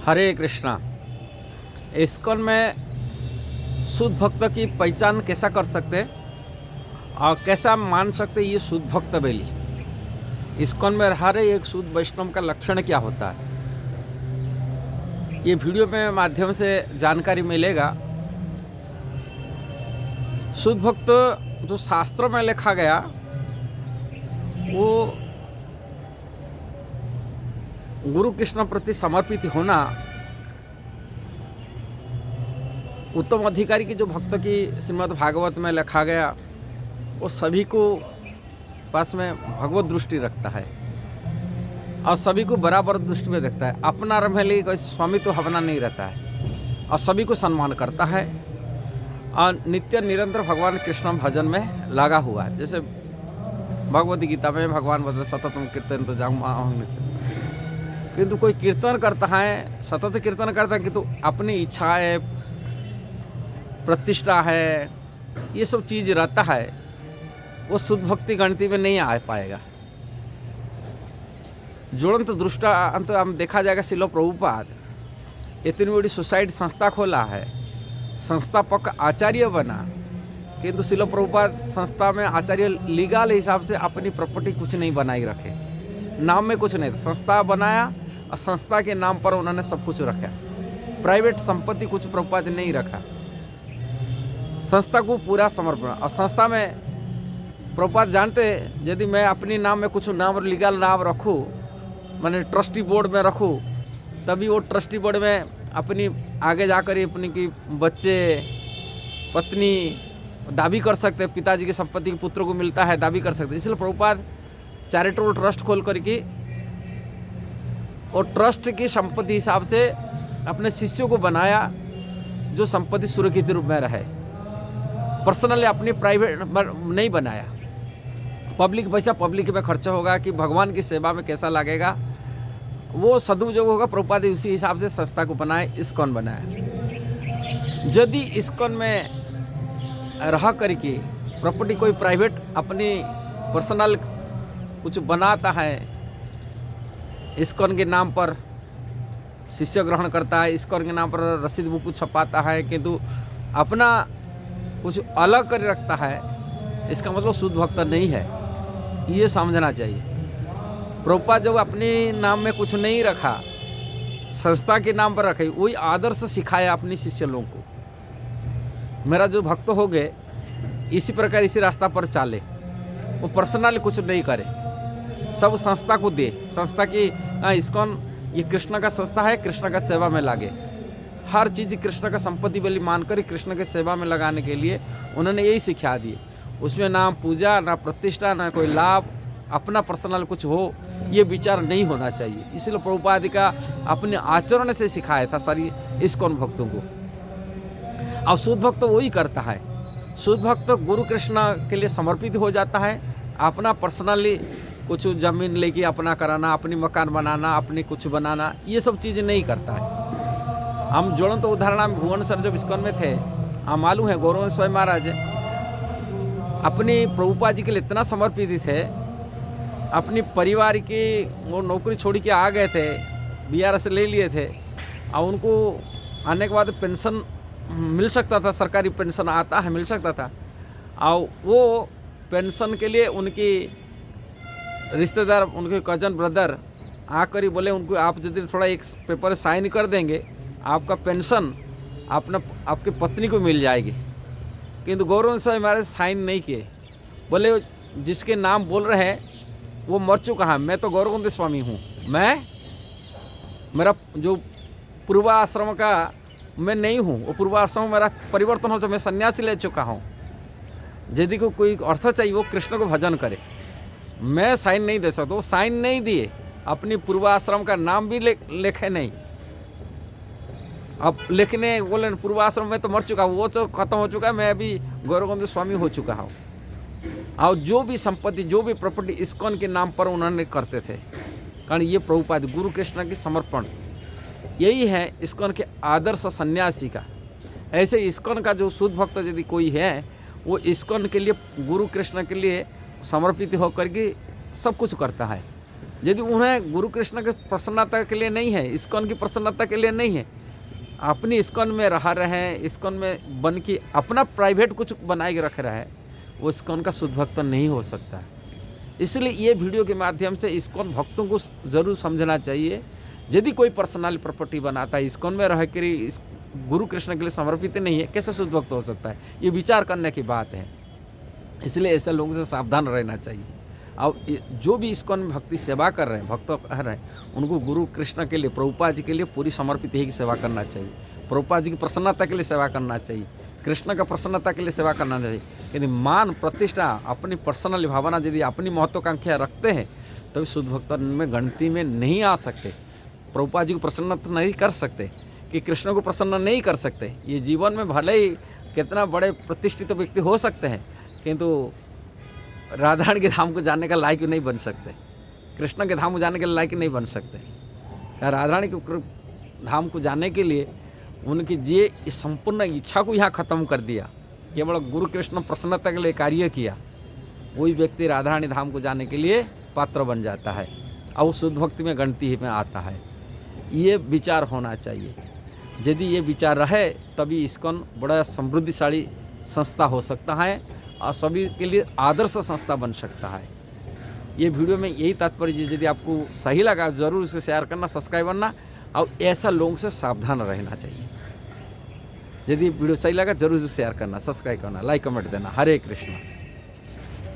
हरे Krishna. ISKCON में शुद्ध भक्त की पहचान कैसा कर सकते हैं और कैसा मान सकते हैं ये शुद्ध भक्त बेली। इस्कॉन में हर एक शुद्ध वैष्णव का लक्षण क्या होता है, ये वीडियो में माध्यम से जानकारी मिलेगा। शुद्ध भक्त जो शास्त्रों में लिखा गया वो गुरु कृष्ण प्रति समर्पित होना, उत्तम अधिकारी की जो भक्त की श्रीमद् भागवत में लिखा गया वो सभी को पास में भगवत दृष्टि रखता है और सभी को बराबर दृष्टि में देखता है। अपना रमेली कोई स्वामित्व भावना नहीं रहता है और सभी को सम्मान करता है और नित्य निरंतर भगवान कृष्ण भजन में लगा हुआ है। जैसे भगवद गीता में भगवान बता सततम कीर्तन तो जाऊँ, किंतु कोई कीर्तन करता है, सतत कीर्तन करता है, किंतु अपनी इच्छा है, प्रतिष्ठा है, ये सब चीज़ रहता है, वो शुद्ध भक्ति गणति में नहीं आ पाएगा। ज्वलंत दृष्टांत हम देखा जाएगा, शिलो प्रभुपाद इतनी बड़ी सुसाइड संस्था खोला है, संस्थापक आचार्य बना, किंतु शिलो प्रभुपाद संस्था में आचार्य लीगल हिसाब से अपनी प्रॉपर्टी कुछ नहीं बनाई रखे, नाम में कुछ नहीं, संस्था बनाया और संस्था के नाम पर उन्होंने सब कुछ रखा। प्राइवेट संपत्ति कुछ प्रभुपाद नहीं रखा, संस्था को पूरा समर्पण। और संस्था में प्रभुपाद जानते यदि मैं अपनी नाम में कुछ नाम लीगल नाम रखूँ, मैंने ट्रस्टी बोर्ड में रखूँ, तभी वो ट्रस्टी बोर्ड में अपनी आगे जाकर अपनी की बच्चे पत्नी दावी कर सकते, पिताजी की संपत्ति के पुत्रों को मिलता है दावी कर सकते। इसलिए प्रभुपाद चैरिटेबल ट्रस्ट खोल करके और ट्रस्ट की संपत्ति हिसाब से अपने शिष्यों को बनाया जो संपत्ति सुरक्षित रूप में रहे। पर्सनली अपनी प्राइवेट नहीं बनाया। पब्लिक पैसा पब्लिक में खर्चा होगा कि भगवान की सेवा में कैसा लगेगा, वो सदुपयोग होगा। प्रभुपाद उसी हिसाब से संस्था को बनाए, इस्कॉन बनाया। यदि इस्कॉन में रह करके प्रॉपर्टी कोई प्राइवेट अपनी पर्सनल कुछ बनाता है, इस्कॉन के नाम पर शिष्य ग्रहण करता है, इस्कॉन के नाम पर रसीद बुक छपाता है, किंतु अपना कुछ अलग कर रखता है, इसका मतलब शुद्ध भक्त नहीं है, ये समझना चाहिए। प्रभुपाद जब अपने नाम में कुछ नहीं रखा, संस्था के नाम पर रखे, वही आदर्श सिखाया अपने शिष्य लोगों को। मेरा जो भक्त हो गए इसी प्रकार इसी रास्ता पर चाले, वो पर्सनली कुछ नहीं करे, सब संस्था को दे। संस्था की इस्कॉन ये कृष्ण का संस्था है, कृष्ण का सेवा में लागे। हर चीज़ कृष्ण का संपत्ति बलि मानकर कृष्ण के सेवा में लगाने के लिए उन्होंने यही सिखा दिए। उसमें ना पूजा, ना प्रतिष्ठा, ना कोई लाभ, अपना पर्सनल कुछ हो, ये विचार नहीं होना चाहिए। इसलिए प्रभुपाद का अपने आचरण से सिखाया था सारी इस्कॉन भक्तों को। और शुद्ध भक्त वही करता है। शुद्ध भक्त गुरु कृष्ण के लिए समर्पित हो जाता है। अपना पर्सनली कुछ ज़मीन लेके अपना कराना, अपनी मकान बनाना, अपनी कुछ बनाना, ये सब चीज़ नहीं करता है। हम ज्वलंत तो उदाहरण, हम भुवनेश्वर जब इस्कॉन में थे, हम मालूम है गौरव स्वामी महाराज अपनी प्रभुपाद जी के लिए इतना समर्पित थे, अपनी परिवार की वो नौकरी छोड़ के आ गए थे, बीआरएस ले लिए थे, और उनको आने के बाद पेंशन मिल सकता था, सरकारी पेंशन आता है, मिल सकता था। और वो पेंशन के लिए उनकी रिश्तेदार, उनके कजन ब्रदर आकर ही बोले उनको, आप यदि थोड़ा एक पेपर साइन कर देंगे, आपका पेंशन आपकी पत्नी को मिल जाएगी। किंतु गौरव स्वामी महाराज साइन नहीं किए, बोले जिसके नाम बोल रहे हैं वो मर चुका है, मैं तो गौरव स्वामी हूँ, मेरा जो पूर्वाश्रम का मैं नहीं हूँ, वो पूर्वाश्रम मेरा परिवर्तन हो, तो मैं सन्यासी ले चुका हूँ। यदि को कोई अर्थ चाहिए वो कृष्ण को भजन करे, मैं साइन नहीं दे सकता। वो साइन नहीं दिए, अपनी पूर्वाश्रम का नाम भी लिखे नहीं। अब लिखने बोले पूर्वाश्रम में तो मर चुका हूँ, वो तो खत्म हो चुका है, मैं अभी गौरव स्वामी हो चुका हूँ। और जो भी संपत्ति, जो भी प्रॉपर्टी इस्कॉन के नाम पर उन्होंने करते थे, कारण ये प्रभुपाद गुरु कृष्ण की समर्पण, यही है इस्कॉन के आदर्श सन्यासी का। ऐसे इस्कॉन का जो शुद्ध भक्त यदि कोई है, वो इस्कॉन के लिए, गुरु कृष्ण के लिए समर्पित होकर के सब कुछ करता है। यदि उन्हें गुरु कृष्ण की प्रसन्नता के लिए नहीं है, इस्कॉन की प्रसन्नता के लिए नहीं है, अपनी इस्कॉन में रह रहे हैं, इस्कॉन में बन के अपना प्राइवेट कुछ बनाए रख रहा है, वो इस्कॉन का शुद्ध भक्त नहीं हो सकता। इसलिए ये वीडियो के माध्यम से इस्कॉन भक्तों को ज़रूर समझना चाहिए। यदि कोई पर्सनल प्रॉपर्टी बनाता है, इस्कॉन में रह कर इस गुरु कृष्ण के लिए समर्पित नहीं है, कैसे शुद्ध भक्त हो सकता है? ये विचार करने की बात है। इसलिए ऐसे लोगों से सावधान रहना चाहिए। और जो भी इस्कॉन में भक्ति सेवा कर रहे हैं, भक्त कह रहे हैं, उनको गुरु कृष्ण के लिए, प्रभुपाद जी के लिए पूरी समर्पित ही की सेवा करना चाहिए। प्रभुपाद जी की प्रसन्नता के लिए सेवा करना चाहिए, कृष्ण का प्रसन्नता के लिए सेवा करना चाहिए। यदि मान प्रतिष्ठा, अपनी पर्सनल भावना, यदि अपनी महत्वाकांक्षा रखते हैं तो शुद्ध भक्त में गिनती में नहीं आ सकते। प्रभुपाद जी को प्रसन्न तो नहीं कर सकते, कि कृष्ण को प्रसन्न नहीं कर सकते। ये जीवन में भले ही कितना बड़े प्रतिष्ठित व्यक्ति हो सकते हैं, किंतु राधा रानी के धाम को जानने का लायक नहीं बन सकते, कृष्ण के धाम को जानने के लायक नहीं बन सकते। राधा रानी के धाम को जानने के लिए उनकी ये संपूर्ण इच्छा को यहाँ ख़त्म कर दिया, केवल गुरु कृष्ण प्रसन्नता के लिए कार्य किया, वही व्यक्ति राधा रानी धाम को जाने के लिए पात्र बन जाता है और शुद्ध भक्ति में गिनती में आता है। ये विचार होना चाहिए। यदि ये विचार रहे तभी इस्कॉन बड़ा समृद्धिशाली संस्था हो सकता है और सभी के लिए आदर्श संस्था बन सकता है। ये वीडियो में यही तात्पर्य, यदि आपको सही लगा ज़रूर इसको शेयर करना, सब्सक्राइब करना और ऐसा लोगों से सावधान रहना चाहिए। यदि वीडियो सही लगा ज़रूर शेयर करना, सब्सक्राइब करना, लाइक कमेंट देना। हरे कृष्ण।